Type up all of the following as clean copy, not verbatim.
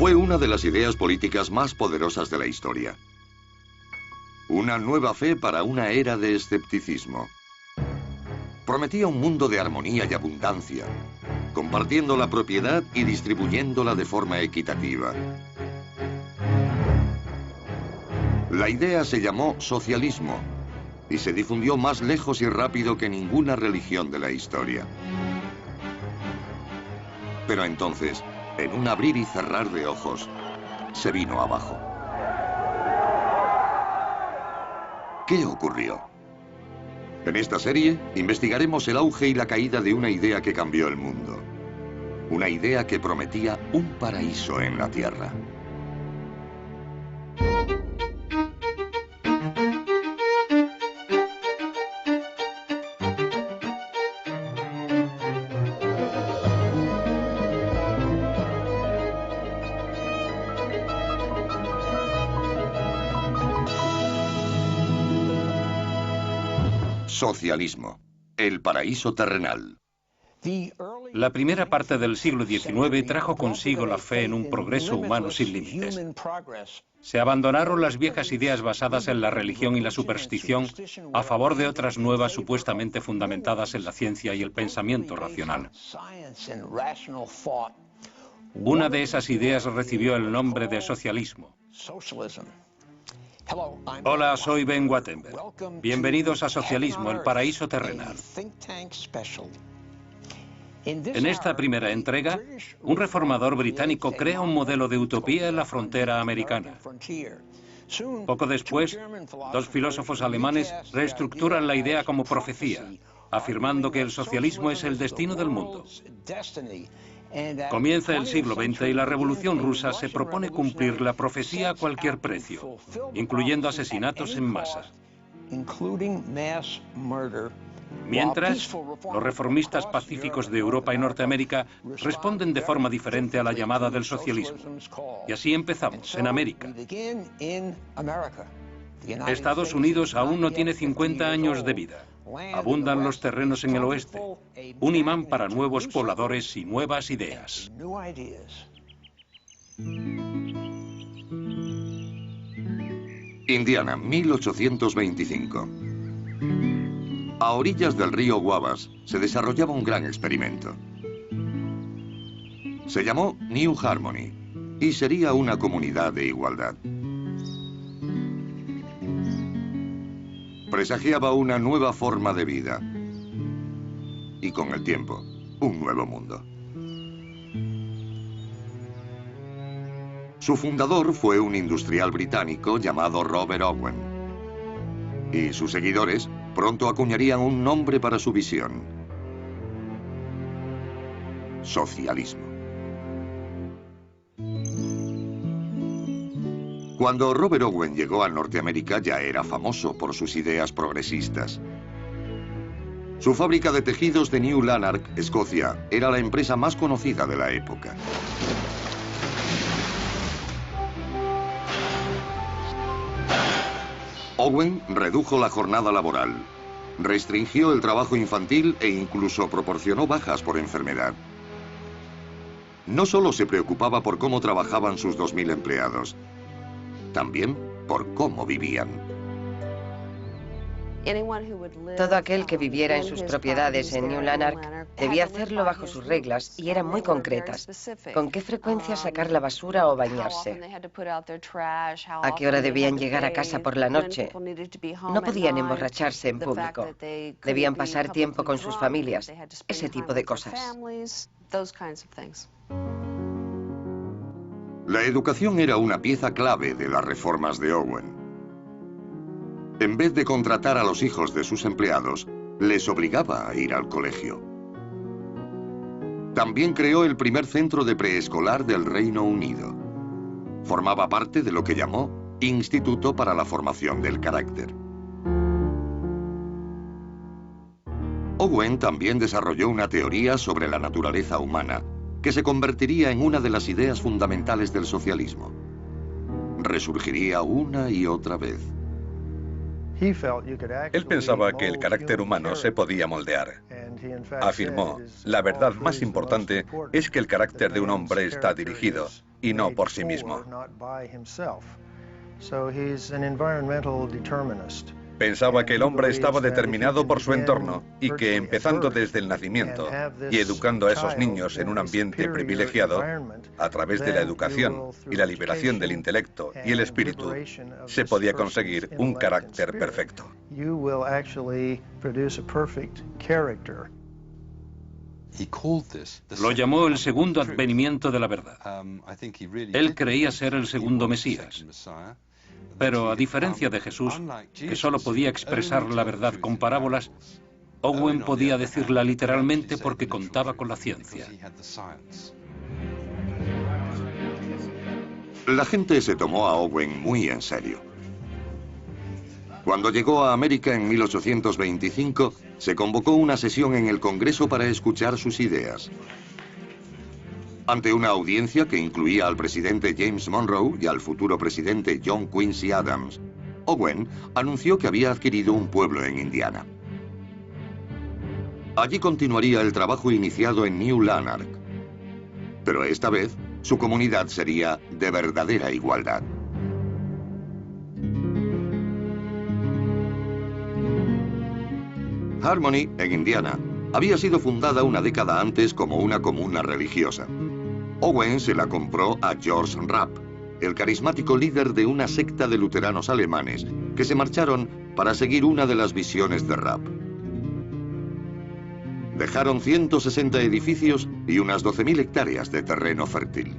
Fue una de las ideas políticas más poderosas de la historia. Una nueva fe para una era de escepticismo. Prometía un mundo de armonía y abundancia, compartiendo la propiedad y distribuyéndola de forma equitativa. La idea se llamó socialismo y se difundió más lejos y rápido que ninguna religión de la historia. Pero entonces, en un abrir y cerrar de ojos, se vino abajo. ¿Qué ocurrió? En esta serie investigaremos el auge y la caída de una idea que cambió el mundo. Una idea que prometía un paraíso en la Tierra. Socialismo, el paraíso terrenal. La primera parte del siglo XIX trajo consigo la fe en un progreso humano sin límites. Se abandonaron las viejas ideas basadas en la religión y la superstición a favor de otras nuevas supuestamente fundamentadas en la ciencia y el pensamiento racional. Una de esas ideas recibió el nombre de socialismo. Hola, soy Ben Wattenberg. Bienvenidos a Socialismo, el paraíso terrenal. En esta primera entrega, un reformador británico crea un modelo de utopía en la frontera americana. Poco después, dos filósofos alemanes reestructuran la idea como profecía, afirmando que el socialismo es el destino del mundo. Comienza el siglo XX y la Revolución Rusa se propone cumplir la profecía a cualquier precio, incluyendo asesinatos en masa. Mientras, los reformistas pacíficos de Europa y Norteamérica responden de forma diferente a la llamada del socialismo. Y así empezamos, en América. Estados Unidos aún no tiene 50 años de vida. Abundan los terrenos en el oeste, un imán para nuevos pobladores y nuevas ideas. Indiana, 1825. A orillas del río Wabash se desarrollaba un gran experimento. Se llamó New Harmony y sería una comunidad de igualdad. Presagiaba una nueva forma de vida y con el tiempo, un nuevo mundo. Su fundador fue un industrial británico llamado Robert Owen y sus seguidores pronto acuñarían un nombre para su visión: socialismo. Cuando Robert Owen llegó a Norteamérica ya era famoso por sus ideas progresistas. Su fábrica de tejidos de New Lanark, Escocia, era la empresa más conocida de la época. Owen redujo la jornada laboral, restringió el trabajo infantil e incluso proporcionó bajas por enfermedad. No solo se preocupaba por cómo trabajaban sus 2000 empleados, también por cómo vivían. Todo aquel que viviera en sus propiedades en New Lanark debía hacerlo bajo sus reglas y eran muy concretas. ¿Con qué frecuencia sacar la basura o bañarse? ¿A qué hora debían llegar a casa por la noche? No podían emborracharse en público. Debían pasar tiempo con sus familias. Ese tipo de cosas. La educación era una pieza clave de las reformas de Owen. En vez de contratar a los hijos de sus empleados, les obligaba a ir al colegio. También creó el primer centro de preescolar del Reino Unido. Formaba parte de lo que llamó Instituto para la Formación del Carácter. Owen también desarrolló una teoría sobre la naturaleza humana, que se convertiría en una de las ideas fundamentales del socialismo. Resurgiría una y otra vez. Él pensaba que el carácter humano se podía moldear. Afirmó, la verdad más importante es que el carácter de un hombre está dirigido, y no por sí mismo. Pensaba que el hombre estaba determinado por su entorno y que empezando desde el nacimiento y educando a esos niños en un ambiente privilegiado, a través de la educación y la liberación del intelecto y el espíritu, se podía conseguir un carácter perfecto. Lo llamó el segundo advenimiento de la verdad. Él creía ser el segundo Mesías. Pero a diferencia de Jesús, que solo podía expresar la verdad con parábolas, Owen podía decirla literalmente porque contaba con la ciencia. La gente se tomó a Owen muy en serio. Cuando llegó a América en 1825, se convocó una sesión en el Congreso para escuchar sus ideas. Ante una audiencia que incluía al presidente James Monroe y al futuro presidente John Quincy Adams, Owen anunció que había adquirido un pueblo en Indiana. Allí continuaría el trabajo iniciado en New Lanark, pero esta vez su comunidad sería de verdadera igualdad. Harmony, en Indiana, había sido fundada una década antes como una comuna religiosa. Owen se la compró a George Rapp, el carismático líder de una secta de luteranos alemanes que se marcharon para seguir una de las visiones de Rapp. Dejaron 160 edificios y unas 12.000 hectáreas de terreno fértil.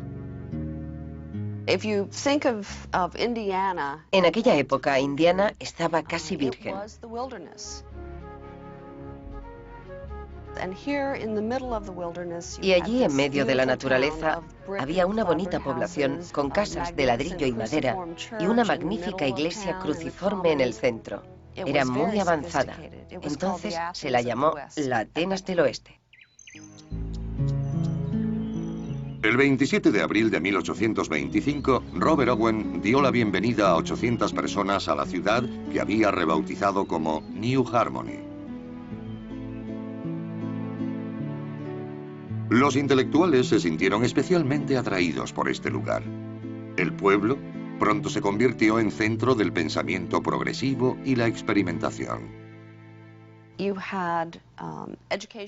En aquella época, Indiana estaba casi virgen. Y allí, en medio de la naturaleza, había una bonita población con casas de ladrillo y madera y una magnífica iglesia cruciforme en el centro. Era muy avanzada. Entonces se la llamó la Atenas del Oeste. El 27 de abril de 1825, Robert Owen dio la bienvenida a 800 personas a la ciudad que había rebautizado como New Harmony. Los intelectuales se sintieron especialmente atraídos por este lugar. El pueblo pronto se convirtió en centro del pensamiento progresivo y la experimentación.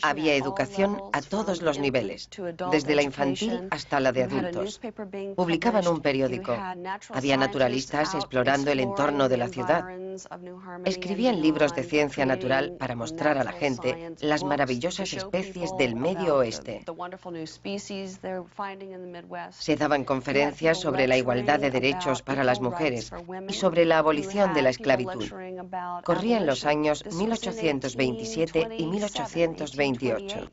Había educación a todos los niveles, desde la infantil hasta la de adultos. Publicaban un periódico. Había naturalistas explorando el entorno de la ciudad. Escribían libros de ciencia natural para mostrar a la gente las maravillosas especies del Medio Oeste. Se daban conferencias sobre la igualdad de derechos para las mujeres y sobre la abolición de la esclavitud. Corrían los años 1827 y 1828.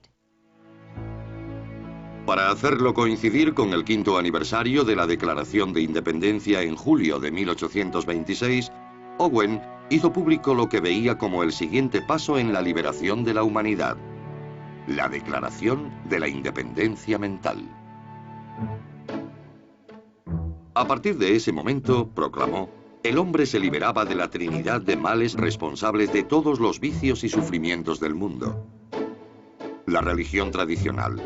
Para hacerlo coincidir con el 5º aniversario de la Declaración de Independencia en julio de 1826, Owen hizo público lo que veía como el siguiente paso en la liberación de la humanidad: la Declaración de la Independencia Mental. A partir de ese momento, proclamó, el hombre se liberaba de la trinidad de males responsables de todos los vicios y sufrimientos del mundo: la religión tradicional,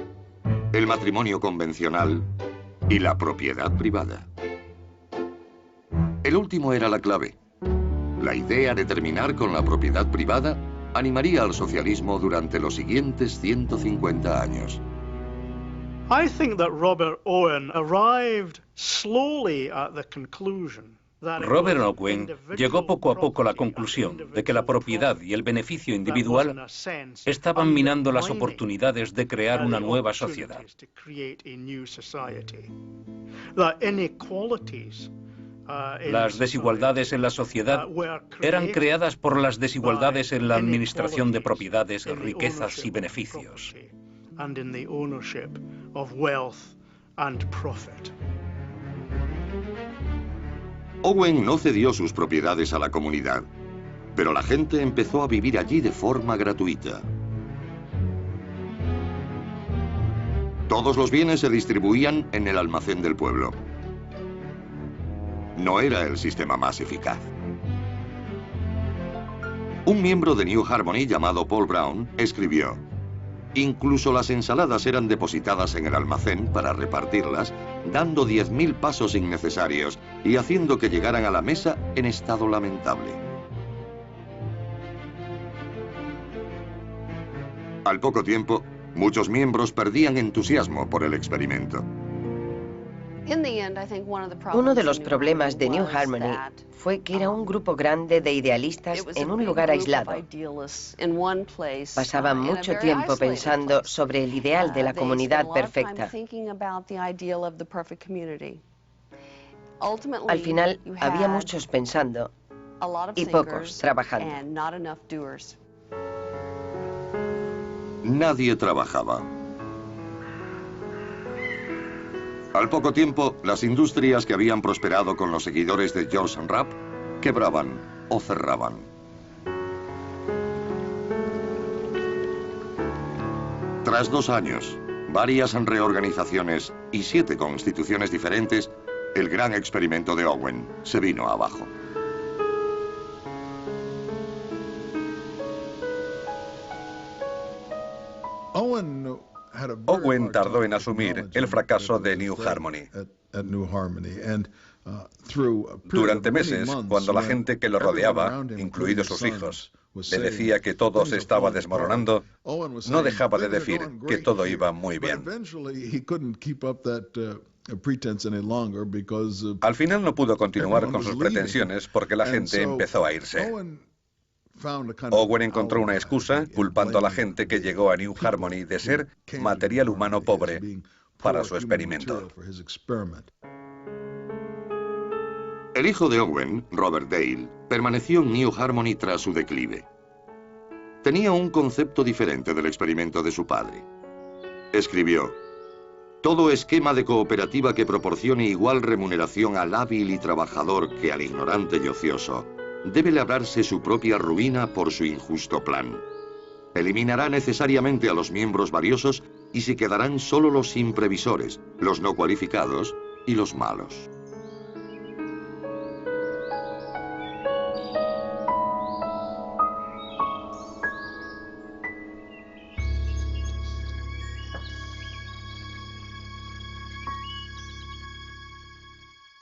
el matrimonio convencional y la propiedad privada. El último era la clave. La idea de terminar con la propiedad privada animaría al socialismo durante los siguientes 150 años. I think that Robert Owen arrived slowly at the conclusion. Robert Owen llegó poco a poco a la conclusión de que la propiedad y el beneficio individual estaban minando las oportunidades de crear una nueva sociedad. Las desigualdades en la sociedad eran creadas por las desigualdades en la administración de propiedades, riquezas y beneficios. Owen no cedió sus propiedades a la comunidad, pero la gente empezó a vivir allí de forma gratuita. Todos los bienes se distribuían en el almacén del pueblo. No era el sistema más eficaz. Un miembro de New Harmony llamado Paul Brown escribió: Incluso las ensaladas eran depositadas en el almacén para repartirlas, dando 10.000 pasos innecesarios y haciendo que llegaran a la mesa en estado lamentable. Al poco tiempo, muchos miembros perdían entusiasmo por el experimento. Uno de los problemas de New Harmony fue que era un grupo grande de idealistas en un lugar aislado. Pasaban mucho tiempo pensando sobre el ideal de la comunidad perfecta. Al final, había muchos pensando y pocos trabajando. Nadie trabajaba. Al poco tiempo, las industrias que habían prosperado con los seguidores de George Rapp quebraban o cerraban. Tras 2 años, varias reorganizaciones y 7 constituciones diferentes, el gran experimento de Owen se vino abajo. Owen tardó en asumir el fracaso de New Harmony. Durante meses, cuando la gente que lo rodeaba, incluidos sus hijos, le decía que todo se estaba desmoronando, no dejaba de decir que todo iba muy bien. Al final no pudo continuar con sus pretensiones porque la gente empezó a irse. Owen encontró una excusa culpando a la gente que llegó a New Harmony de ser material humano pobre para su experimento. El hijo de Owen, Robert Dale, permaneció en New Harmony tras su declive. Tenía un concepto diferente del experimento de su padre. Escribió: todo esquema de cooperativa que proporcione igual remuneración al hábil y trabajador que al ignorante y ocioso debe labrarse su propia ruina por su injusto plan. Eliminará necesariamente a los miembros valiosos y se quedarán solo los imprevisores, los no cualificados y los malos.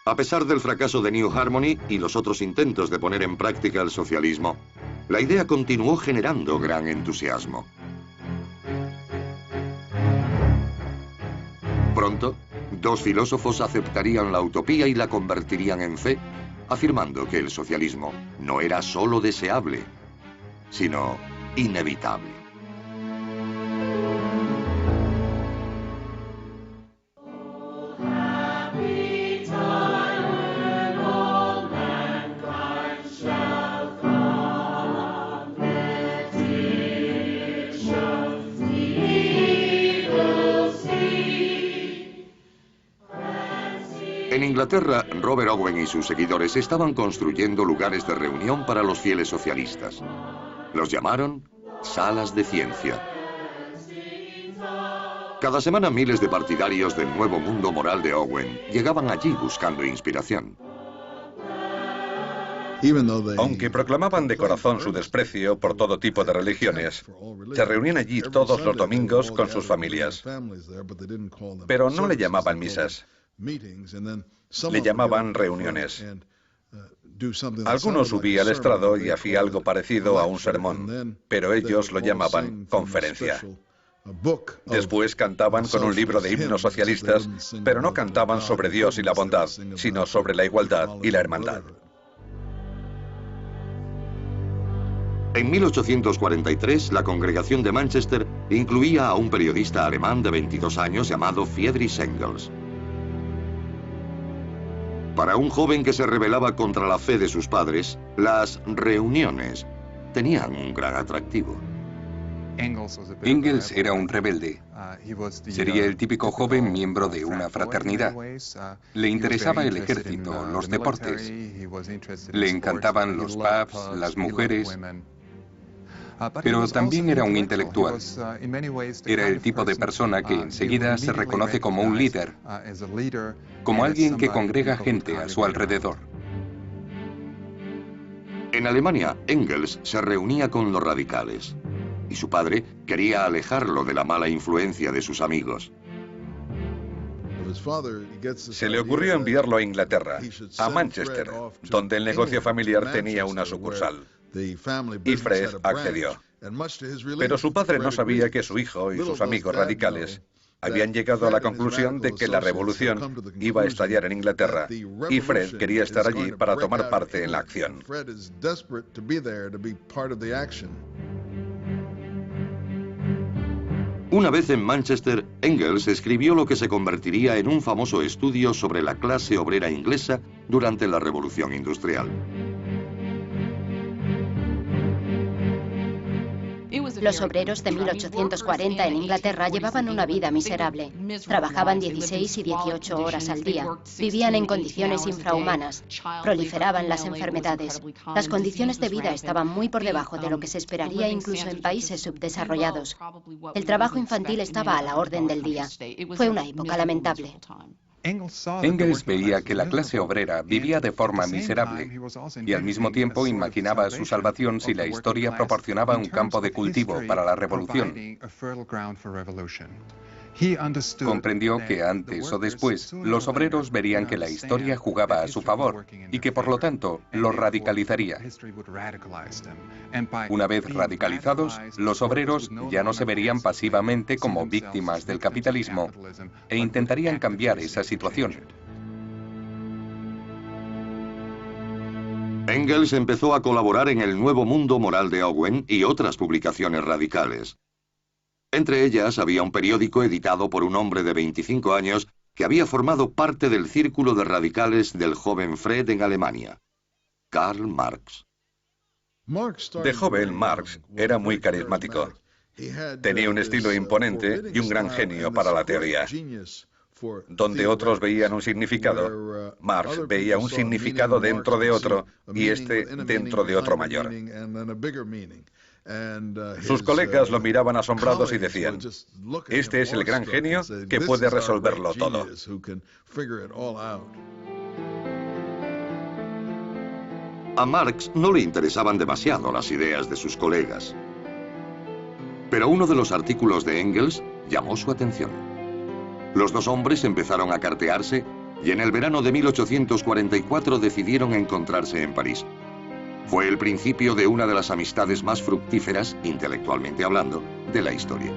A pesar del fracaso de New Harmony y los otros intentos de poner en práctica el socialismo, la idea continuó generando gran entusiasmo. Pronto, 2 filósofos aceptarían la utopía y la convertirían en fe, afirmando que el socialismo no era solo deseable, sino inevitable. En Inglaterra, Robert Owen y sus seguidores estaban construyendo lugares de reunión para los fieles socialistas. Los llamaron salas de ciencia. Cada semana miles de partidarios del nuevo mundo moral de Owen llegaban allí buscando inspiración. Aunque proclamaban de corazón su desprecio por todo tipo de religiones, se reunían allí todos los domingos con sus familias. Pero no le llamaban misas. Le llamaban reuniones. Algunos subía al estrado y hacía algo parecido a un sermón, pero ellos lo llamaban conferencia. Después cantaban con un libro de himnos socialistas, pero no cantaban sobre Dios y la bondad, sino sobre la igualdad y la hermandad. En 1843, la congregación de Manchester incluía a un periodista alemán de 22 años llamado Friedrich Engels. Para un joven que se rebelaba contra la fe de sus padres, las reuniones tenían un gran atractivo. Engels era un rebelde. Sería el típico joven miembro de una fraternidad. Le interesaba el ejército, los deportes. Le encantaban los pubs, las mujeres. Pero también era un intelectual. Era el tipo de persona que enseguida se reconoce como un líder, como alguien que congrega gente a su alrededor. En Alemania, Engels se reunía con los radicales. y su padre quería alejarlo de la mala influencia de sus amigos. Se le ocurrió enviarlo a Inglaterra, a Manchester, donde el negocio familiar tenía una sucursal. Y Fred accedió. Pero su padre no sabía que su hijo y sus amigos radicales habían llegado a la conclusión de que la revolución iba a estallar en Inglaterra y Fred quería estar allí para tomar parte en la acción. Una vez en Manchester, Engels escribió lo que se convertiría en un famoso estudio sobre la clase obrera inglesa durante la Revolución Industrial. Los obreros de 1840 en Inglaterra llevaban una vida miserable. Trabajaban 16 y 18 horas al día. Vivían en condiciones infrahumanas. Proliferaban las enfermedades. Las condiciones de vida estaban muy por debajo de lo que se esperaría incluso en países subdesarrollados. El trabajo infantil estaba a la orden del día. Fue una época lamentable. Engels veía que la clase obrera vivía de forma miserable y al mismo tiempo imaginaba su salvación si la historia proporcionaba un campo de cultivo para la revolución. Comprendió que antes o después los obreros verían que la historia jugaba a su favor y que por lo tanto los radicalizaría. Una vez radicalizados, los obreros ya no se verían pasivamente como víctimas del capitalismo e intentarían cambiar esa situación. Engels empezó a colaborar en el Nuevo Mundo Moral de Owen y otras publicaciones radicales. Entre ellas había un periódico editado por un hombre de 25 años que había formado parte del círculo de radicales del joven Fred en Alemania, Karl Marx. De joven, Marx era muy carismático. Tenía un estilo imponente y un gran genio para la teoría. Donde otros veían un significado, Marx veía un significado dentro de otro y este dentro de otro mayor. Sus colegas lo miraban asombrados y decían, este es el gran genio que puede resolverlo todo. A Marx no le interesaban demasiado las ideas de sus colegas. Pero uno de los artículos de Engels llamó su atención. Los dos hombres empezaron a cartearse y en el verano de 1844 decidieron encontrarse en París. Fue el principio de una de las amistades más fructíferas, intelectualmente hablando, de la historia.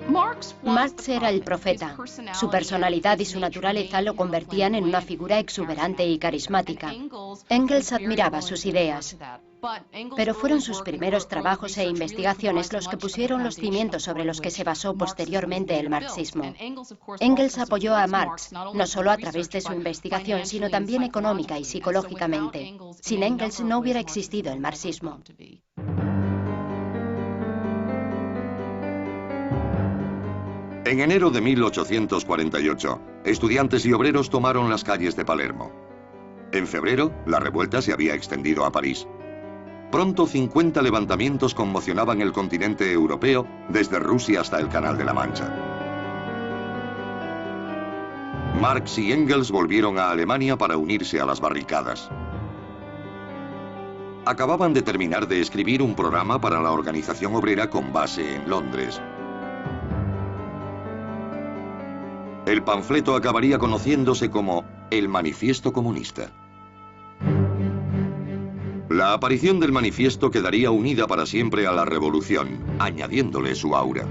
Marx era el profeta. Su personalidad y su naturaleza lo convertían en una figura exuberante y carismática. Engels admiraba sus ideas. Pero fueron sus primeros trabajos e investigaciones los que pusieron los cimientos sobre los que se basó posteriormente el marxismo. Engels apoyó a Marx, no solo a través de su investigación, sino también económica y psicológicamente. Sin Engels no hubiera existido el marxismo. En enero de 1848, estudiantes y obreros tomaron las calles de Palermo. En febrero, la revuelta se había extendido a París. Pronto 50 levantamientos conmocionaban el continente europeo desde Rusia hasta el Canal de la Mancha. Marx y Engels volvieron a Alemania para unirse a las barricadas. Acababan de terminar de escribir un programa para la organización obrera con base en Londres. El panfleto acabaría conociéndose como el Manifiesto Comunista. La aparición del manifiesto quedaría unida para siempre a la revolución, añadiéndole su aura.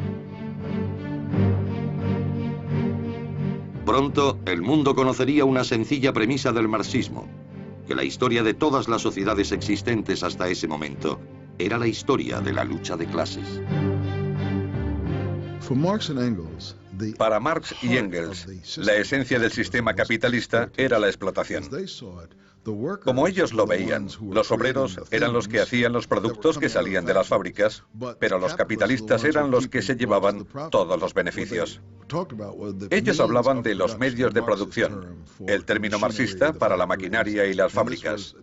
Pronto, el mundo conocería una sencilla premisa del marxismo, que la historia de todas las sociedades existentes hasta ese momento era la historia de la lucha de clases. Para Marx y Engels, la esencia del sistema capitalista era la explotación. Como ellos lo veían, los obreros eran los que hacían los productos que salían de las fábricas, pero los capitalistas eran los que se llevaban todos los beneficios. Ellos hablaban de los medios de producción, el término marxista para la maquinaria y las fábricas.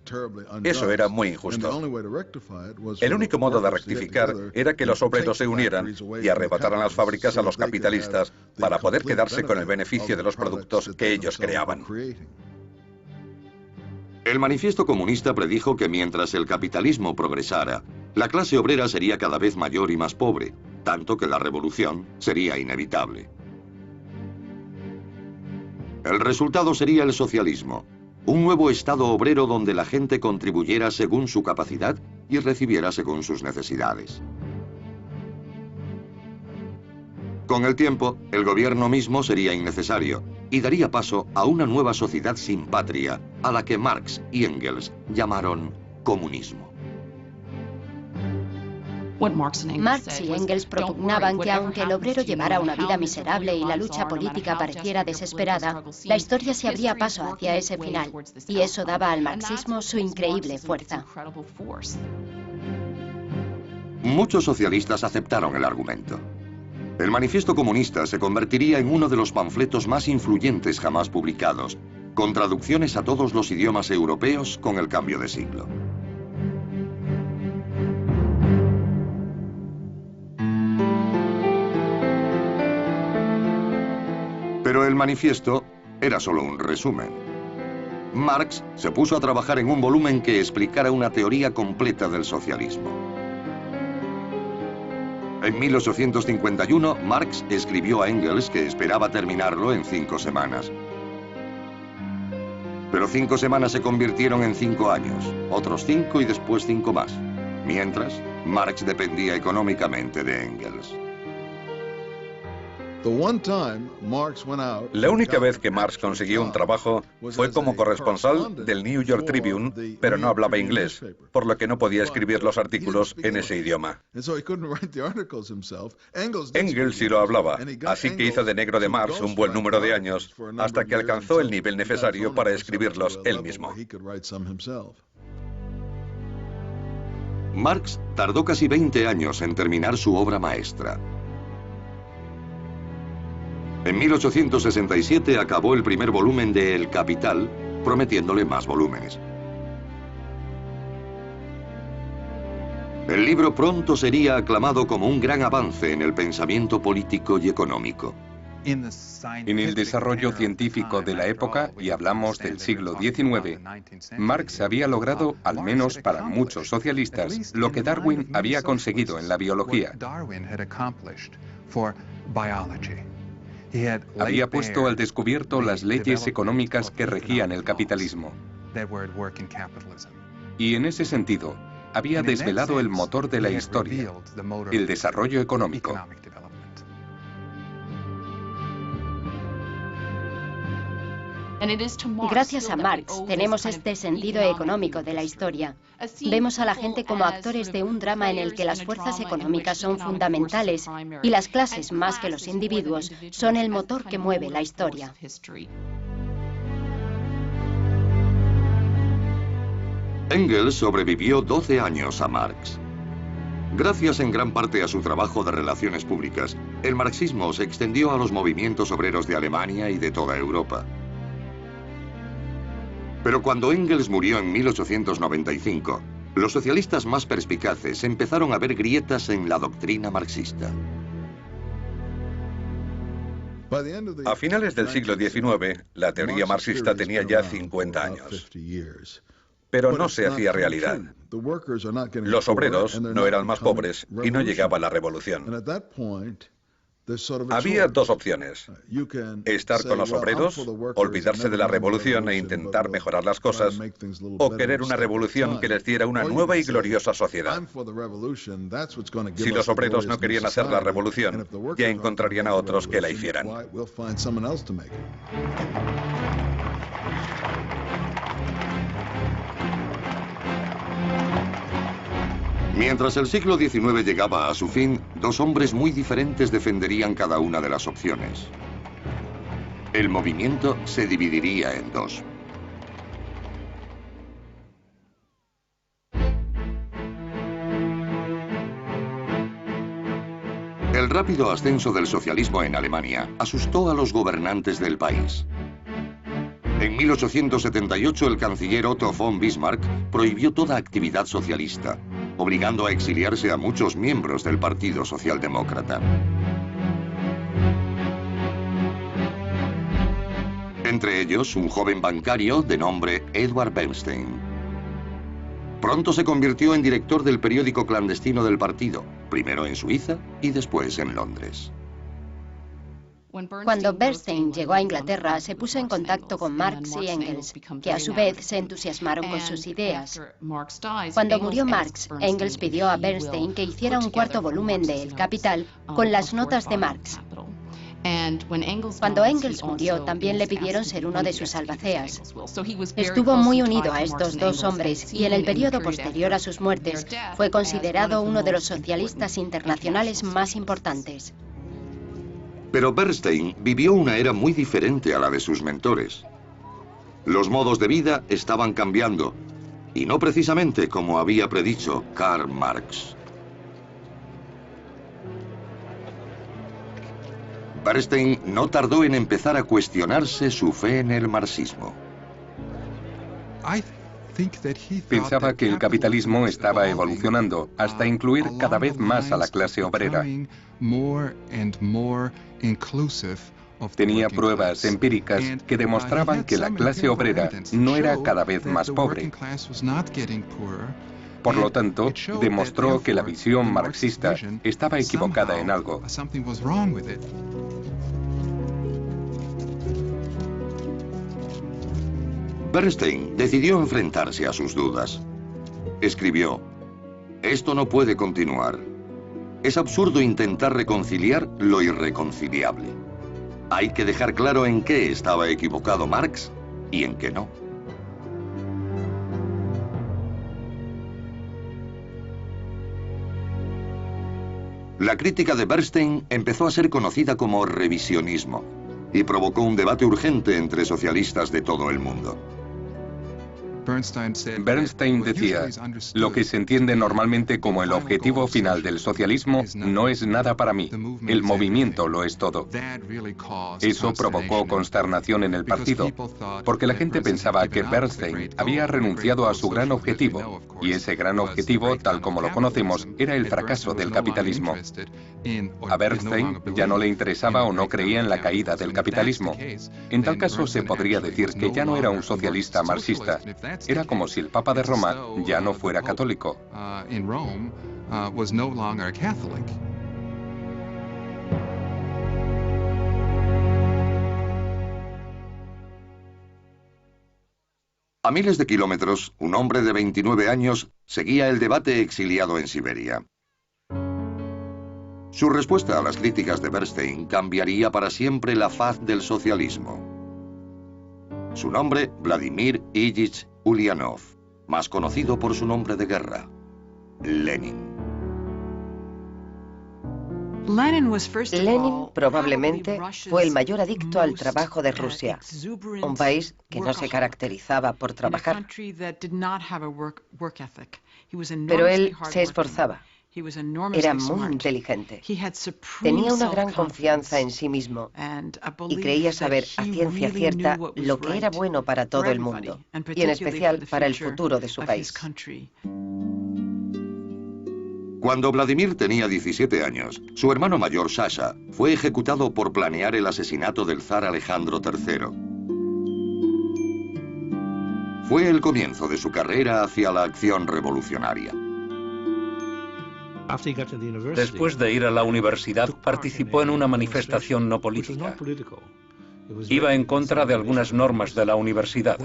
Eso era muy injusto. El único modo de rectificar era que los obreros se unieran y arrebataran las fábricas a los capitalistas para poder quedarse con el beneficio de los productos que ellos creaban. El Manifiesto Comunista predijo que mientras el capitalismo progresara, La clase obrera sería cada vez mayor y más pobre, tanto que la revolución sería inevitable. El resultado sería el socialismo, un nuevo estado obrero donde la gente contribuyera según su capacidad y recibiera según sus necesidades. Con el tiempo, el gobierno mismo sería innecesario y daría paso a una nueva sociedad sin patria, a la que Marx y Engels llamaron comunismo. Marx y Engels propugnaban que aunque el obrero llevara una vida miserable y la lucha política pareciera desesperada, la historia se abría paso hacia ese final, y eso daba al marxismo su increíble fuerza. Muchos socialistas aceptaron el argumento. El Manifiesto Comunista se convertiría en uno de los panfletos más influyentes jamás publicados, con traducciones a todos los idiomas europeos con el cambio de siglo. Pero el manifiesto era solo un resumen. Marx se puso a trabajar en un volumen que explicara una teoría completa del socialismo. En 1851, Marx escribió a Engels que esperaba terminarlo en 5 semanas. Pero 5 semanas se convirtieron en 5 años, otros 5 y después 5 más. Mientras, Marx dependía económicamente de Engels. La única vez que Marx consiguió un trabajo fue como corresponsal del New York Tribune, pero no hablaba inglés, por lo que no podía escribir los artículos en ese idioma. Engels sí lo hablaba, así que hizo de negro de Marx un buen número de años, hasta que alcanzó el nivel necesario para escribirlos él mismo. Marx tardó casi 20 años en terminar su obra maestra. En 1867 acabó el primer volumen de El Capital, prometiéndole más volúmenes. El libro pronto sería aclamado como un gran avance en el pensamiento político y económico. En el desarrollo científico de la época, y hablamos del siglo XIX, Marx había logrado, al menos para muchos socialistas, lo que Darwin había conseguido en la biología. Había puesto al descubierto las leyes económicas que regían el capitalismo. Y en ese sentido, había desvelado el motor de la historia, el desarrollo económico. Gracias a Marx tenemos este sentido económico de la historia. Vemos a la gente como actores de un drama en el que las fuerzas económicas son fundamentales y las clases, más que los individuos, son el motor que mueve la historia. Engels sobrevivió 12 años a Marx. Gracias en gran parte a su trabajo de relaciones públicas, el marxismo se extendió a los movimientos obreros de Alemania y de toda Europa. Pero cuando Engels murió en 1895, los socialistas más perspicaces empezaron a ver grietas en la doctrina marxista. A finales del siglo XIX, la teoría marxista tenía ya 50 años. Pero no se hacía realidad. Los obreros no eran más pobres y no llegaba la revolución. Había dos opciones: estar con los obreros, olvidarse de la revolución e intentar mejorar las cosas, o querer una revolución que les diera una nueva y gloriosa sociedad. Si los obreros no querían hacer la revolución, ya encontrarían a otros que la hicieran. Mientras el siglo XIX llegaba a su fin, dos hombres muy diferentes defenderían cada una de las opciones. El movimiento se dividiría en dos. El rápido ascenso del socialismo en Alemania asustó a los gobernantes del país. En 1878 el canciller Otto von Bismarck prohibió toda actividad socialista, obligando a exiliarse a muchos miembros del Partido Socialdemócrata. Entre ellos, un joven bancario de nombre Edward Bernstein. Pronto se convirtió en director del periódico clandestino del partido, primero en Suiza y después en Londres. Cuando Bernstein llegó a Inglaterra, se puso en contacto con Marx y Engels, que a su vez se entusiasmaron con sus ideas. Cuando murió Marx, Engels pidió a Bernstein que hiciera un cuarto volumen de El Capital con las notas de Marx. Cuando Engels murió, también le pidieron ser uno de sus albaceas. Estuvo muy unido a estos dos hombres y en el periodo posterior a sus muertes fue considerado uno de los socialistas internacionales más importantes. Pero Bernstein vivió una era muy diferente a la de sus mentores. Los modos de vida estaban cambiando, y no precisamente como había predicho Karl Marx. Bernstein no tardó en empezar a cuestionarse su fe en el marxismo. Pensaba que el capitalismo estaba evolucionando hasta incluir cada vez más a la clase obrera. Tenía pruebas empíricas que demostraban que la clase obrera no era cada vez más pobre. Por lo tanto, demostró que la visión marxista estaba equivocada en algo. Bernstein decidió enfrentarse a sus dudas. Escribió: "Esto no puede continuar. Es absurdo intentar reconciliar lo irreconciliable. Hay que dejar claro en qué estaba equivocado Marx y en qué no". La crítica de Bernstein empezó a ser conocida como revisionismo y provocó un debate urgente entre socialistas de todo el mundo. Bernstein decía, lo que se entiende normalmente como el objetivo final del socialismo no es nada para mí, el movimiento lo es todo. Eso provocó consternación en el partido, porque la gente pensaba que Bernstein había renunciado a su gran objetivo, y ese gran objetivo, tal como lo conocemos, era el fracaso del capitalismo. A Bernstein ya no le interesaba o no creía en la caída del capitalismo. En tal caso se podría decir que ya no era un socialista marxista. Era como si el Papa de Roma ya no fuera católico. A miles de kilómetros, un hombre de 29 años seguía el debate exiliado en Siberia. Su respuesta a las críticas de Bernstein cambiaría para siempre la faz del socialismo. Su nombre, Vladimir Ilyich Ulyanov, más conocido por su nombre de guerra, Lenin. Lenin probablemente fue el mayor adicto al trabajo de Rusia, un país que no se caracterizaba por trabajar. Pero él se esforzaba. Era muy inteligente. Tenía una gran confianza en sí mismo y creía saber a ciencia cierta lo que era bueno para todo el mundo, y en especial para el futuro de su país. Cuando Vladimir tenía 17 años, su hermano mayor, Sasha, fue ejecutado por planear el asesinato del zar Alejandro III. Fue el comienzo de su carrera hacia la acción revolucionaria. Después de ir a la universidad, participó en una manifestación no política. Iba en contra de algunas normas de la universidad.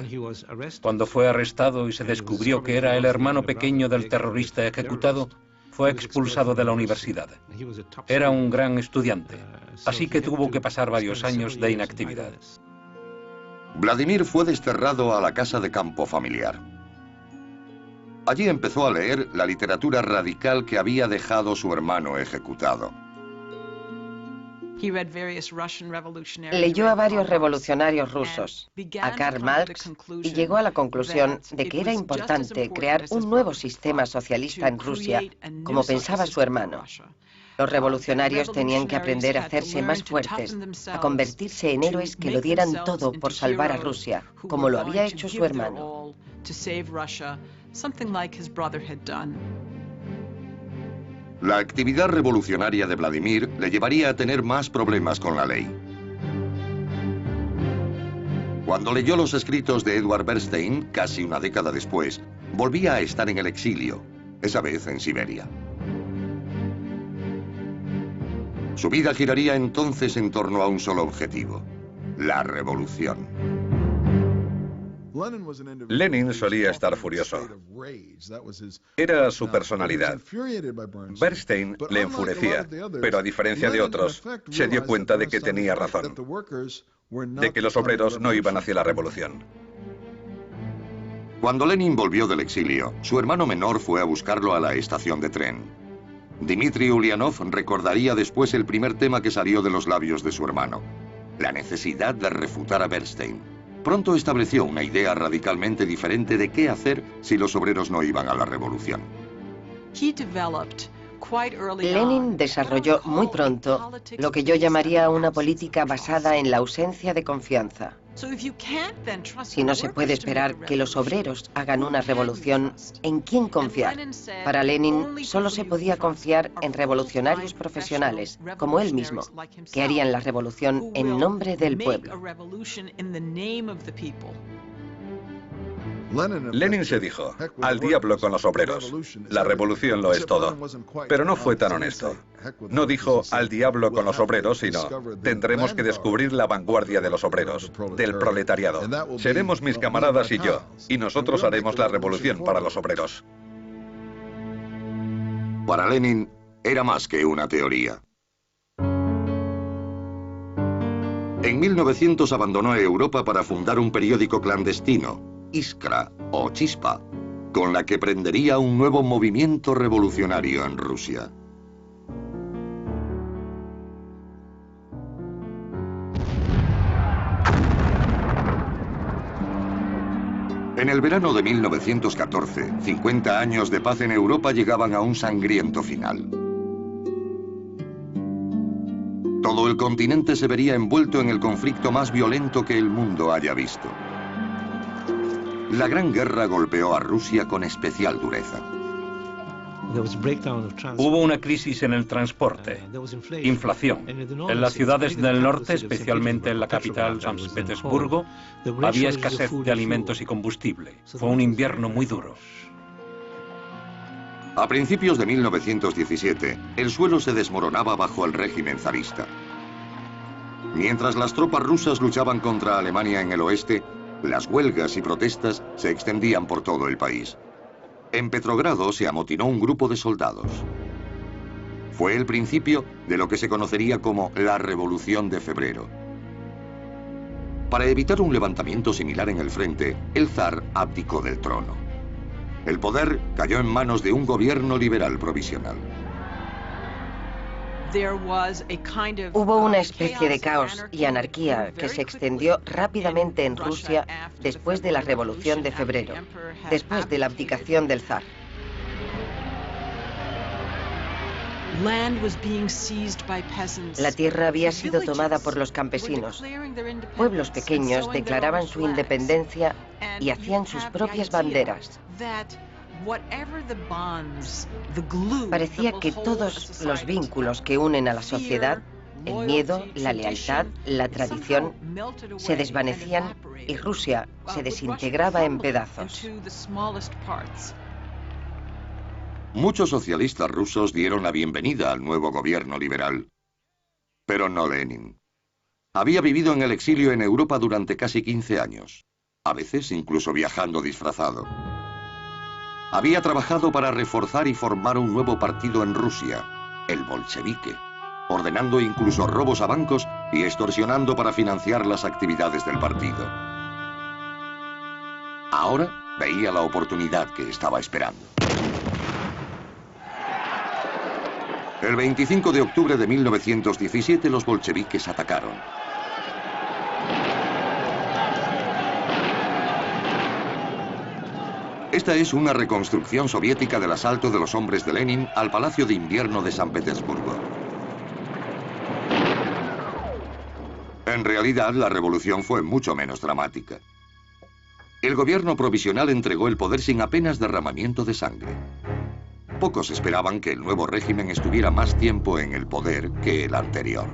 Cuando fue arrestado y se descubrió que era el hermano pequeño del terrorista ejecutado, fue expulsado de la universidad. Era un gran estudiante, así que tuvo que pasar varios años de inactividad. Vladimir fue desterrado a la casa de campo familiar. Allí empezó a leer la literatura radical que había dejado su hermano ejecutado. Leyó a varios revolucionarios rusos, a Karl Marx, y llegó a la conclusión de que era importante crear un nuevo sistema socialista en Rusia, como pensaba su hermano. Los revolucionarios tenían que aprender a hacerse más fuertes, a convertirse en héroes que lo dieran todo por salvar a Rusia, como lo había hecho su hermano. La actividad revolucionaria de Vladimir le llevaría a tener más problemas con la ley. Cuando leyó los escritos de Edward Bernstein, casi una década después, volvía a estar en el exilio, esa vez en Siberia. Su vida giraría entonces en torno a un solo objetivo: la revolución. Lenin solía estar furioso. Era su personalidad. Bernstein le enfurecía, pero a diferencia de otros, se dio cuenta de que tenía razón, de que los obreros no iban hacia la revolución. Cuando Lenin volvió del exilio, su hermano menor fue a buscarlo a la estación de tren. Dmitri Ulyanov recordaría después el primer tema que salió de los labios de su hermano: la necesidad de refutar a Bernstein. Pronto estableció una idea radicalmente diferente de qué hacer si los obreros no iban a la revolución. Lenin desarrolló muy pronto lo que yo llamaría una política basada en la ausencia de confianza. Si no se puede esperar que los obreros hagan una revolución, ¿en quién confiar? Para Lenin solo se podía confiar en revolucionarios profesionales, como él mismo, que harían la revolución en nombre del pueblo. Lenin se dijo: al diablo con los obreros, la revolución lo es todo. Pero no fue tan honesto. No dijo al diablo con los obreros, sino: tendremos que descubrir la vanguardia de los obreros, del proletariado. Seremos mis camaradas y yo, y nosotros haremos la revolución para los obreros. Para Lenin era más que una teoría. En 1900 abandonó Europa para fundar un periódico clandestino, Iskra o Chispa, con la que prendería un nuevo movimiento revolucionario en Rusia. En el verano de 1914, 50 años de paz en Europa llegaban a un sangriento final. Todo el continente se vería envuelto en el conflicto más violento que el mundo haya visto. La Gran Guerra golpeó a Rusia con especial dureza. Hubo una crisis en el transporte, inflación. En las ciudades del norte, especialmente en la capital, San Petersburgo, había escasez de alimentos y combustible. Fue un invierno muy duro. A principios de 1917, el suelo se desmoronaba bajo el régimen zarista. Mientras las tropas rusas luchaban contra Alemania en el oeste, las huelgas y protestas se extendían por todo el país. En Petrogrado se amotinó un grupo de soldados. Fue el principio de lo que se conocería como la Revolución de Febrero. Para evitar un levantamiento similar en el frente, el zar abdicó del trono. El poder cayó en manos de un gobierno liberal provisional. Hubo una especie de caos y anarquía que se extendió rápidamente en Rusia después de la Revolución de Febrero, después de la abdicación del zar. La tierra había sido tomada por los campesinos. Pueblos pequeños declaraban su independencia y hacían sus propias banderas. Parecía que todos los vínculos que unen a la sociedad, el miedo, la lealtad, la tradición, se desvanecían y Rusia se desintegraba en pedazos. Muchos socialistas rusos dieron la bienvenida al nuevo gobierno liberal, pero no Lenin. Había vivido en el exilio en Europa durante casi 15 años, a veces incluso viajando disfrazado. Había trabajado para reforzar y formar un nuevo partido en Rusia, el bolchevique, ordenando incluso robos a bancos y extorsionando para financiar las actividades del partido. Ahora veía la oportunidad que estaba esperando. El 25 de octubre de 1917 los bolcheviques atacaron. Esta es una reconstrucción soviética del asalto de los hombres de Lenin al Palacio de Invierno de San Petersburgo. En realidad, la revolución fue mucho menos dramática. El gobierno provisional entregó el poder sin apenas derramamiento de sangre. Pocos esperaban que el nuevo régimen estuviera más tiempo en el poder que el anterior.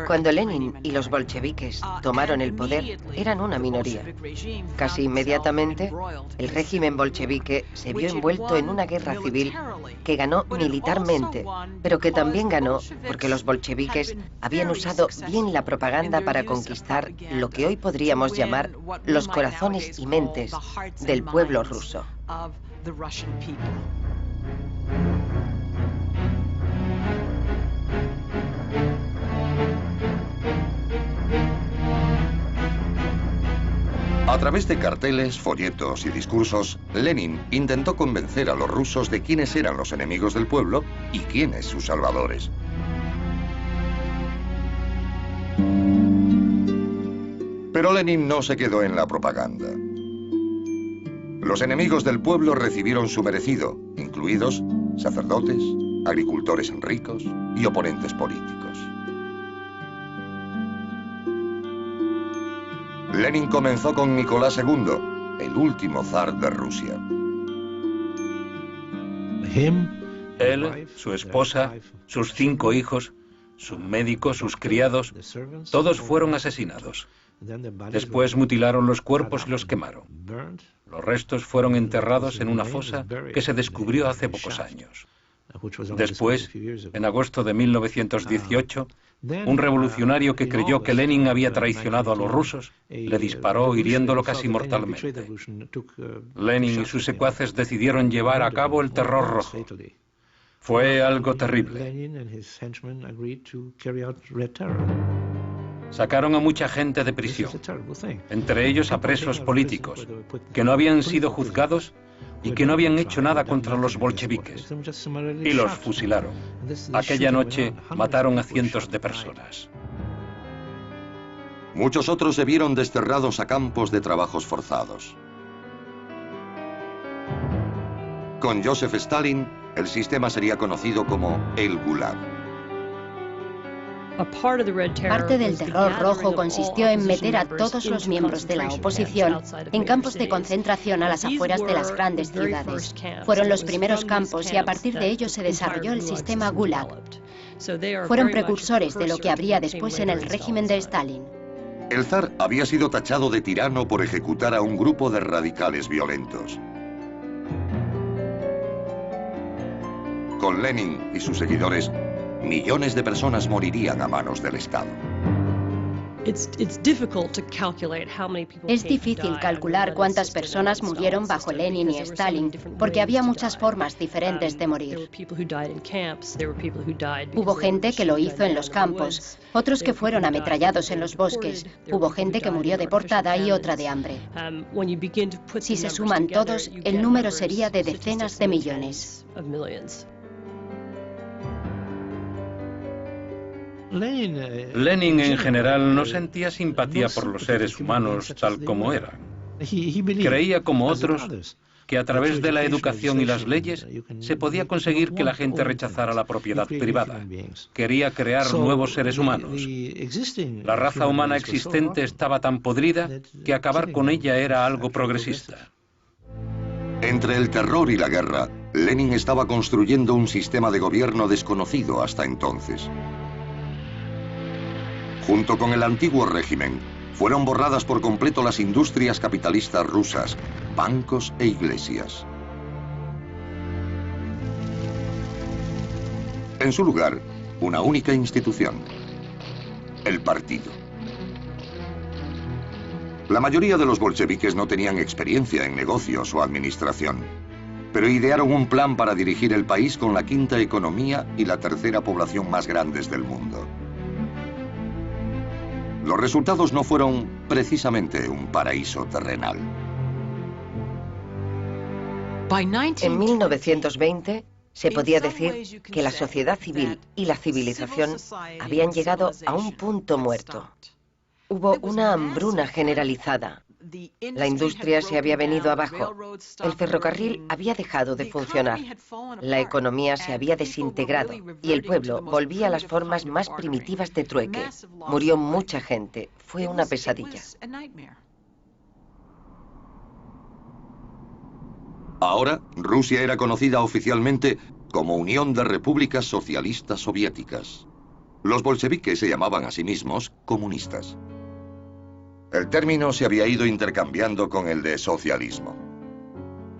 Cuando Lenin y los bolcheviques tomaron el poder, eran una minoría. Casi inmediatamente, el régimen bolchevique se vio envuelto en una guerra civil que ganó militarmente, pero que también ganó porque los bolcheviques habían usado bien la propaganda para conquistar lo que hoy podríamos llamar los corazones y mentes del pueblo ruso. A través de carteles, folletos y discursos, Lenin intentó convencer a los rusos de quiénes eran los enemigos del pueblo y quiénes sus salvadores. Pero Lenin no se quedó en la propaganda. Los enemigos del pueblo recibieron su merecido, incluidos sacerdotes, agricultores ricos y oponentes políticos. Lenin comenzó con Nicolás II, el último zar de Rusia. Él, su esposa, sus 5 hijos, su médico, sus criados, todos fueron asesinados. Después mutilaron los cuerpos y los quemaron. Los restos fueron enterrados en una fosa que se descubrió hace pocos años. Después, en agosto de 1918, un revolucionario que creyó que Lenin había traicionado a los rusos le disparó hiriéndolo casi mortalmente. Lenin y sus secuaces decidieron llevar a cabo el terror rojo. Fue algo terrible. Sacaron a mucha gente de prisión, entre ellos a presos políticos, que no habían sido juzgados y que no habían hecho nada contra los bolcheviques, y los fusilaron. Aquella noche mataron a cientos de personas. Muchos otros se vieron desterrados a campos de trabajos forzados. Con Joseph Stalin, el sistema sería conocido como el Gulag. Parte del terror rojo consistió en meter a todos los miembros de la oposición en campos de concentración a las afueras de las grandes ciudades. Fueron los primeros campos y a partir de ellos se desarrolló el sistema Gulag. Fueron precursores de lo que habría después en el régimen de Stalin. El zar había sido tachado de tirano por ejecutar a un grupo de radicales violentos. Con Lenin y sus seguidores, millones de personas morirían a manos del Estado. Es difícil calcular cuántas personas murieron bajo Lenin y Stalin, porque había muchas formas diferentes de morir. Hubo gente que lo hizo en los campos, otros que fueron ametrallados en los bosques, hubo gente que murió deportada y otra de hambre. Si se suman todos, el número sería de decenas de millones. Lenin en general no sentía simpatía por los seres humanos tal como eran. Creía, como otros, que a través de la educación y las leyes se podía conseguir que la gente rechazara la propiedad privada. Quería crear nuevos seres humanos. La raza humana existente estaba tan podrida que acabar con ella era algo progresista. Entre el terror y la guerra, Lenin estaba construyendo un sistema de gobierno desconocido hasta entonces. Junto con el antiguo régimen, fueron borradas por completo las industrias capitalistas rusas, bancos e iglesias. En su lugar, una única institución, el partido. La mayoría de los bolcheviques no tenían experiencia en negocios o administración, pero idearon un plan para dirigir el país con la quinta economía y la tercera población más grandes del mundo. Los resultados no fueron precisamente un paraíso terrenal. En 1920 se podía decir que la sociedad civil y la civilización habían llegado a un punto muerto. Hubo una hambruna generalizada. La industria se había venido abajo. El ferrocarril había dejado de funcionar. La economía se había desintegrado y el pueblo volvía a las formas más primitivas de trueque. Murió mucha gente. Fue una pesadilla. Ahora, Rusia era conocida oficialmente como Unión de Repúblicas Socialistas Soviéticas. Los bolcheviques se llamaban a sí mismos comunistas. El término se había ido intercambiando con el de socialismo.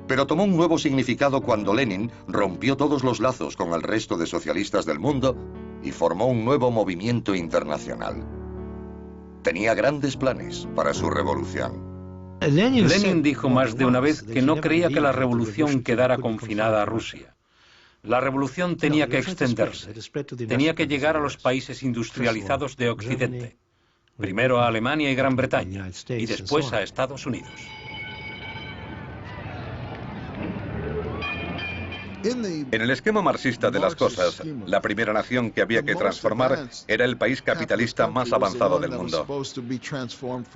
Pero tomó un nuevo significado cuando Lenin rompió todos los lazos con el resto de socialistas del mundo y formó un nuevo movimiento internacional. Tenía grandes planes para su revolución. Lenin dijo más de una vez que no creía que la revolución quedara confinada a Rusia. La revolución tenía que extenderse, tenía que llegar a los países industrializados de Occidente, primero a Alemania y Gran Bretaña, y después a Estados Unidos. En el esquema marxista de las cosas, la primera nación que había que transformar era el país capitalista más avanzado del mundo.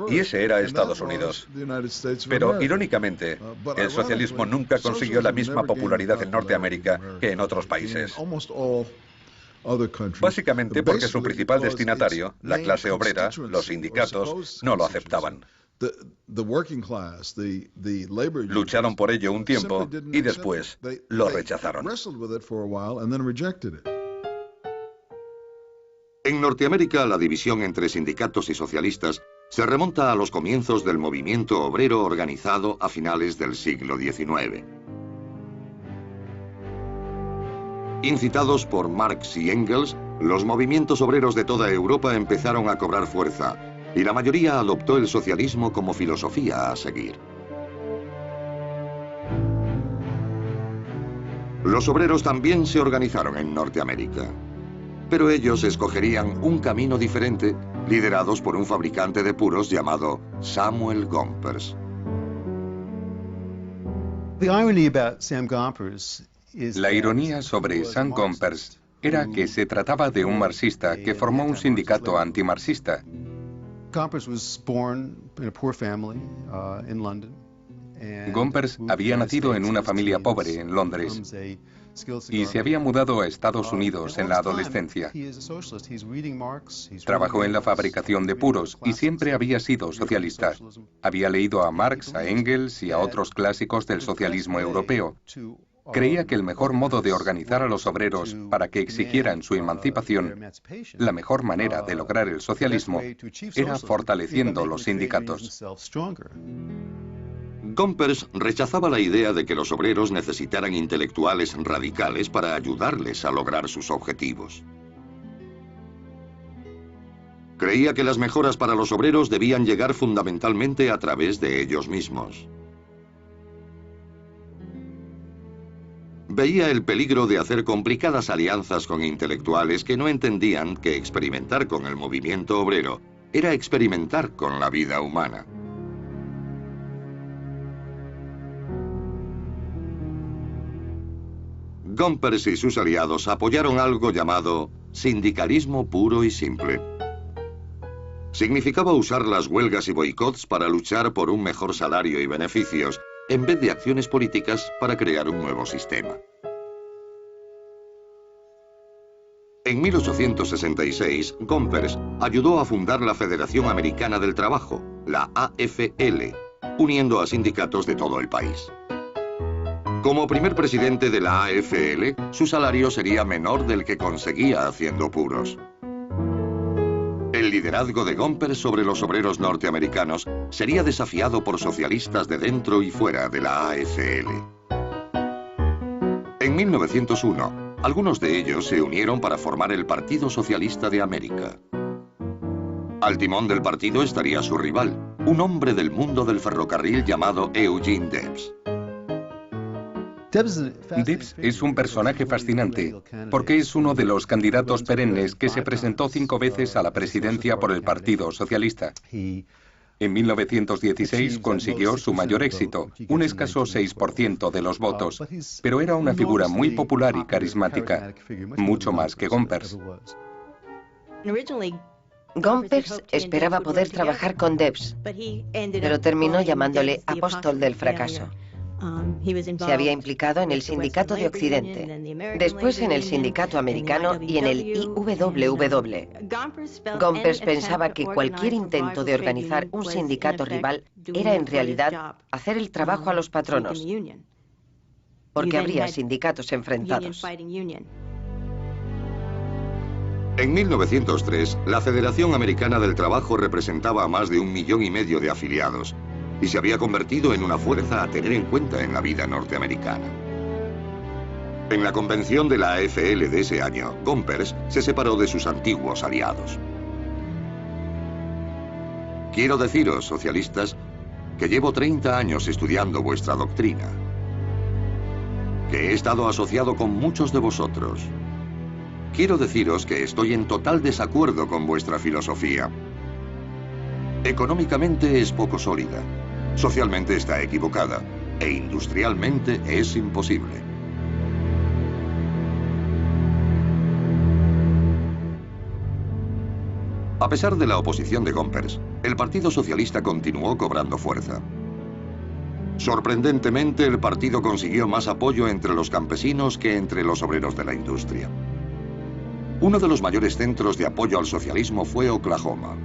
Y ese era Estados Unidos. Pero, irónicamente, el socialismo nunca consiguió la misma popularidad en Norteamérica que en otros países. Básicamente porque su principal destinatario, la clase obrera, los sindicatos, no lo aceptaban. Lucharon por ello un tiempo y después lo rechazaron. En Norteamérica, la división entre sindicatos y socialistas se remonta a los comienzos del movimiento obrero organizado a finales del siglo XIX. Incitados por Marx y Engels, los movimientos obreros de toda Europa empezaron a cobrar fuerza, y la mayoría adoptó el socialismo como filosofía a seguir. Los obreros también se organizaron en Norteamérica, pero ellos escogerían un camino diferente, liderados por un fabricante de puros llamado Samuel Gompers. La ironía sobre Sam Gompers era que se trataba de un marxista que formó un sindicato antimarxista. Gompers había nacido en una familia pobre en Londres y se había mudado a Estados Unidos en la adolescencia. Trabajó en la fabricación de puros y siempre había sido socialista. Había leído a Marx, a Engels y a otros clásicos del socialismo europeo. Creía que el mejor modo de organizar a los obreros para que exigieran su emancipación, la mejor manera de lograr el socialismo, era fortaleciendo los sindicatos. Gompers rechazaba la idea de que los obreros necesitaran intelectuales radicales para ayudarles a lograr sus objetivos. Creía que las mejoras para los obreros debían llegar fundamentalmente a través de ellos mismos. Veía el peligro de hacer complicadas alianzas con intelectuales que no entendían que experimentar con el movimiento obrero era experimentar con la vida humana. Gompers y sus aliados apoyaron algo llamado sindicalismo puro y simple. Significaba usar las huelgas y boicots para luchar por un mejor salario y beneficios, en vez de acciones políticas para crear un nuevo sistema. En 1866, Gompers ayudó a fundar la Federación Americana del Trabajo, la AFL, uniendo a sindicatos de todo el país. Como primer presidente de la AFL, su salario sería menor del que conseguía haciendo puros. El liderazgo de Gompers sobre los obreros norteamericanos sería desafiado por socialistas de dentro y fuera de la AFL. En 1901, algunos de ellos se unieron para formar el Partido Socialista de América. Al timón del partido estaría su rival, un hombre del mundo del ferrocarril llamado Eugene Debs. Debs es un personaje fascinante porque es uno de los candidatos perennes que se presentó 5 veces a la presidencia por el Partido Socialista. En 1916 consiguió su mayor éxito, un escaso 6% de los votos, pero era una figura muy popular y carismática, mucho más que Gompers. Gompers esperaba poder trabajar con Debs, pero terminó llamándole apóstol del fracaso. Se había implicado en el Sindicato de Occidente, después en el Sindicato Americano y en el IWW. Gompers pensaba que cualquier intento de organizar un sindicato rival era en realidad hacer el trabajo a los patronos. porque habría sindicatos enfrentados. En 1903, la Federación Americana del Trabajo representaba a más de 1,5 millones de afiliados y se había convertido en una fuerza a tener en cuenta en la vida norteamericana. En la convención de la AFL de ese año, Gompers se separó de sus antiguos aliados. Quiero deciros, socialistas, que llevo 30 años estudiando vuestra doctrina, que he estado asociado con muchos de vosotros. Quiero deciros que estoy en total desacuerdo con vuestra filosofía. Económicamente es poco sólida, socialmente está equivocada e industrialmente es imposible. A pesar de la oposición de Gompers, el Partido Socialista continuó cobrando fuerza. Sorprendentemente, el partido consiguió más apoyo entre los campesinos que entre los obreros de la industria. Uno de los mayores centros de apoyo al socialismo fue Oklahoma.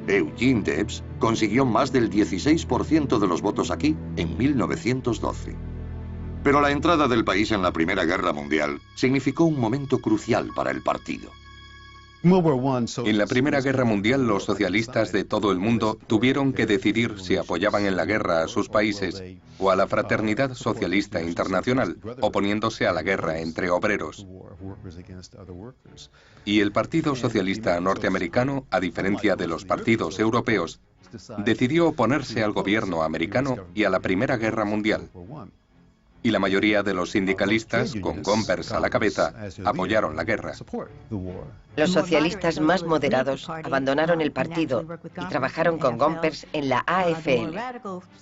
Eugene Debs consiguió más del 16% de los votos aquí en 1912. Pero la entrada del país en la Primera Guerra Mundial significó un momento crucial para el partido. En la Primera Guerra Mundial, los socialistas de todo el mundo tuvieron que decidir si apoyaban en la guerra a sus países o a la Fraternidad Socialista Internacional, oponiéndose a la guerra entre obreros. Y el Partido Socialista Norteamericano, a diferencia de los partidos europeos, decidió oponerse al gobierno americano y a la Primera Guerra Mundial. Y la mayoría de los sindicalistas, con Gompers a la cabeza, apoyaron la guerra. Los socialistas más moderados abandonaron el partido y trabajaron con Gompers en la AFL.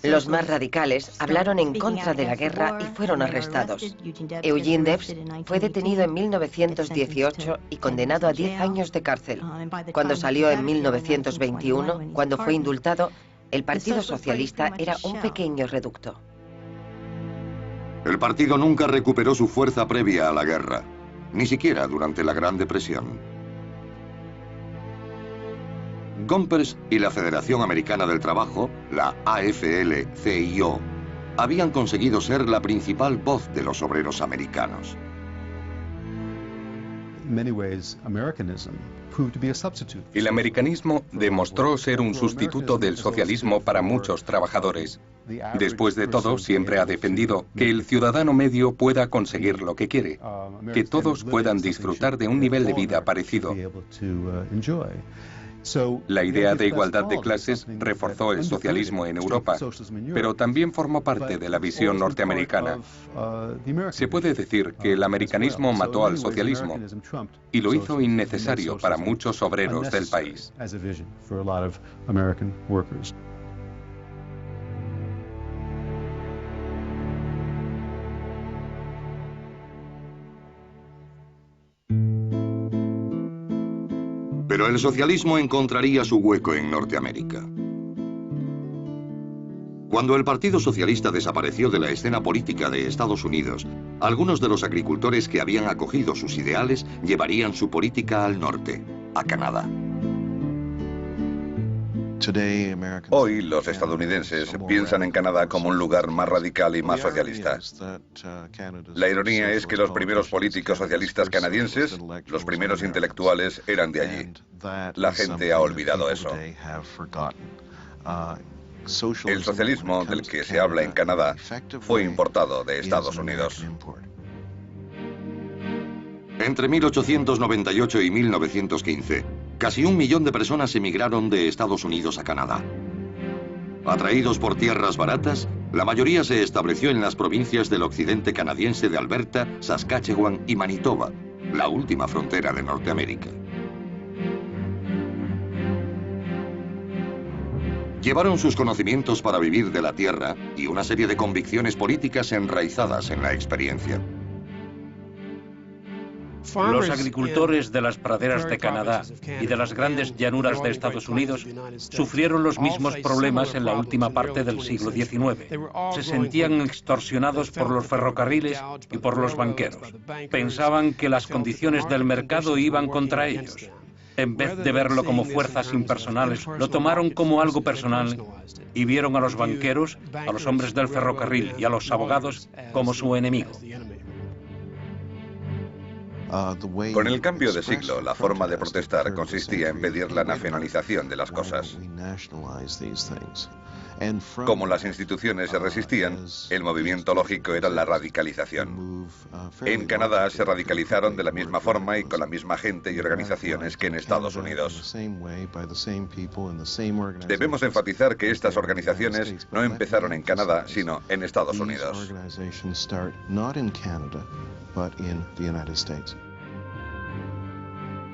Los más radicales hablaron en contra de la guerra y fueron arrestados. Eugene Debs fue detenido en 1918 y condenado a 10 años de cárcel. Cuando salió en 1921, cuando fue indultado, el Partido Socialista era un pequeño reducto. El partido nunca recuperó su fuerza previa a la guerra, ni siquiera durante la Gran Depresión. Gompers y la Federación Americana del Trabajo, la AFL-CIO, habían conseguido ser la principal voz de los obreros americanos. El americanismo demostró ser un sustituto del socialismo para muchos trabajadores. Después de todo, siempre ha defendido que el ciudadano medio pueda conseguir lo que quiere, que todos puedan disfrutar de un nivel de vida parecido. La idea de igualdad de clases reforzó el socialismo en Europa, pero también formó parte de la visión norteamericana. Se puede decir que el americanismo mató al socialismo y lo hizo innecesario para muchos obreros del país. Pero el socialismo encontraría su hueco en Norteamérica. Cuando el Partido Socialista desapareció de la escena política de Estados Unidos, algunos de los agricultores que habían acogido sus ideales llevarían su política al norte, a Canadá. Hoy los estadounidenses piensan en Canadá como un lugar más radical y más socialista. La ironía es que los primeros políticos socialistas canadienses, los primeros intelectuales, eran de allí. La gente ha olvidado eso. El socialismo del que se habla en Canadá fue importado de Estados Unidos. Entre 1898 y 1915, casi 1 millón de personas emigraron de Estados Unidos a Canadá. Atraídos por tierras baratas, la mayoría se estableció en las provincias del occidente canadiense de Alberta, Saskatchewan y Manitoba, la última frontera de Norteamérica. Llevaron sus conocimientos para vivir de la tierra y una serie de convicciones políticas enraizadas en la experiencia. Los agricultores de las praderas de Canadá y de las grandes llanuras de Estados Unidos sufrieron los mismos problemas en la última parte del siglo XIX. Se sentían extorsionados por los ferrocarriles y por los banqueros. Pensaban que las condiciones del mercado iban contra ellos. En vez de verlo como fuerzas impersonales, lo tomaron como algo personal y vieron a los banqueros, a los hombres del ferrocarril y a los abogados como su enemigo. Con el cambio de siglo, la forma de protestar consistía en pedir la nacionalización de las cosas. Como las instituciones se resistían, el movimiento lógico era la radicalización. En Canadá se radicalizaron de la misma forma y con la misma gente y organizaciones que en Estados Unidos. Debemos enfatizar que estas organizaciones no empezaron en Canadá, sino en Estados Unidos.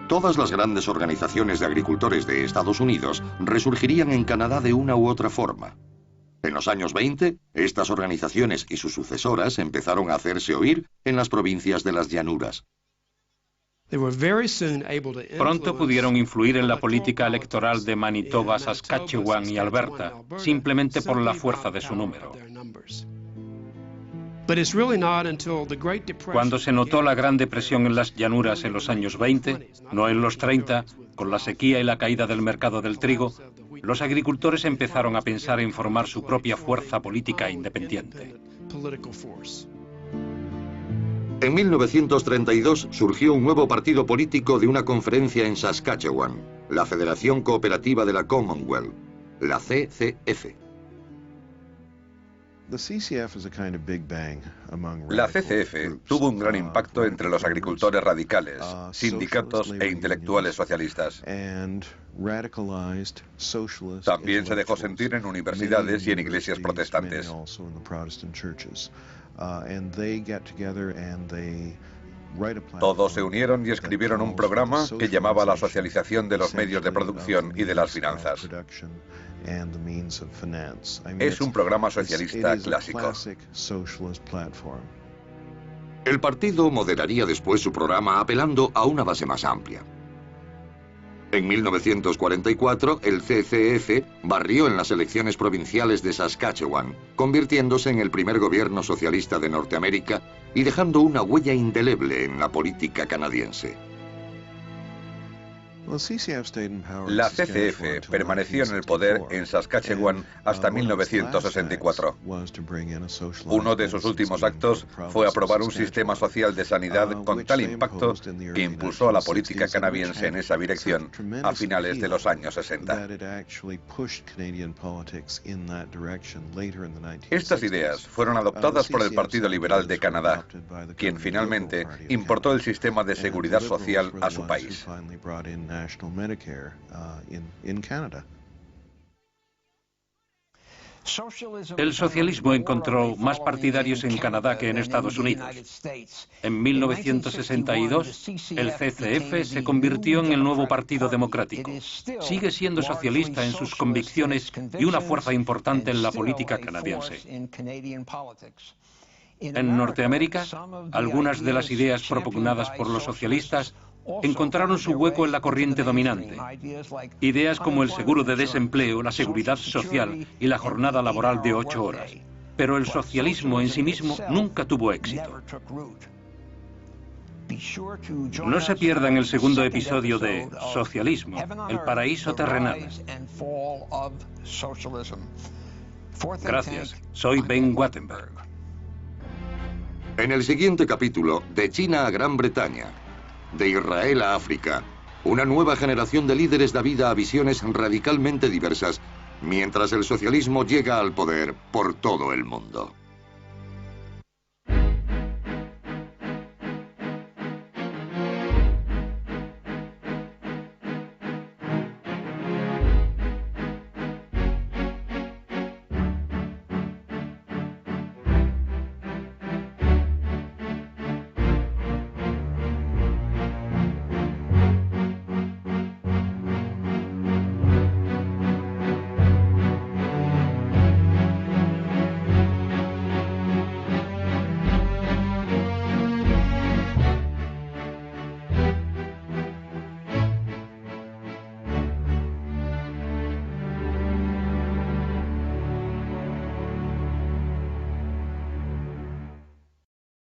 Todas las grandes organizaciones de agricultores de Estados Unidos resurgirían en Canadá de una u otra forma. En los años 20, estas organizaciones y sus sucesoras empezaron a hacerse oír en las provincias de las llanuras. Pronto pudieron influir en la política electoral de Manitoba, Saskatchewan y Alberta, simplemente por la fuerza de su número. Cuando se notó la Gran Depresión en las llanuras en los años 20, no en los 30, con la sequía y la caída del mercado del trigo, los agricultores empezaron a pensar en formar su propia fuerza política independiente. En 1932 surgió un nuevo partido político de una conferencia en Saskatchewan, la Federación Cooperativa de la Commonwealth, la CCF. La CCF tuvo un gran impacto entre los agricultores radicales, sindicatos e intelectuales socialistas. También se dejó sentir en universidades y en iglesias protestantes. Todos se unieron y escribieron un programa que llamaba la socialización de los medios de producción y de las finanzas. Es un programa socialista clásico. El partido moderaría después su programa apelando a una base más amplia. En 1944, el CCF barrió en las elecciones provinciales de Saskatchewan, convirtiéndose en el primer gobierno socialista de Norteamérica y dejando una huella indeleble en la política canadiense. La CCF permaneció en el poder en Saskatchewan hasta 1964. Uno de sus últimos actos fue aprobar un sistema social de sanidad con tal impacto que impulsó a la política canadiense en esa dirección a finales de los años 60. Estas ideas fueron adoptadas por el Partido Liberal de Canadá, quien finalmente importó el sistema de seguridad social a su país. El socialismo encontró más partidarios en Canadá que en Estados Unidos. En 1962, el CCF se convirtió en el nuevo Partido Democrático. Sigue siendo socialista en sus convicciones y una fuerza importante en la política canadiense. En Norteamérica, algunas de las ideas propugnadas por los socialistas encontraron su hueco en la corriente dominante. Ideas como el seguro de desempleo, la seguridad social y la jornada laboral de 8 horas. Pero el socialismo en sí mismo nunca tuvo éxito. No se pierdan el segundo episodio de Socialismo, el paraíso terrenal. Gracias, soy Ben Wattenberg. En el siguiente capítulo, de China a Gran Bretaña, de Israel a África, una nueva generación de líderes da vida a visiones radicalmente diversas, mientras el socialismo llega al poder por todo el mundo.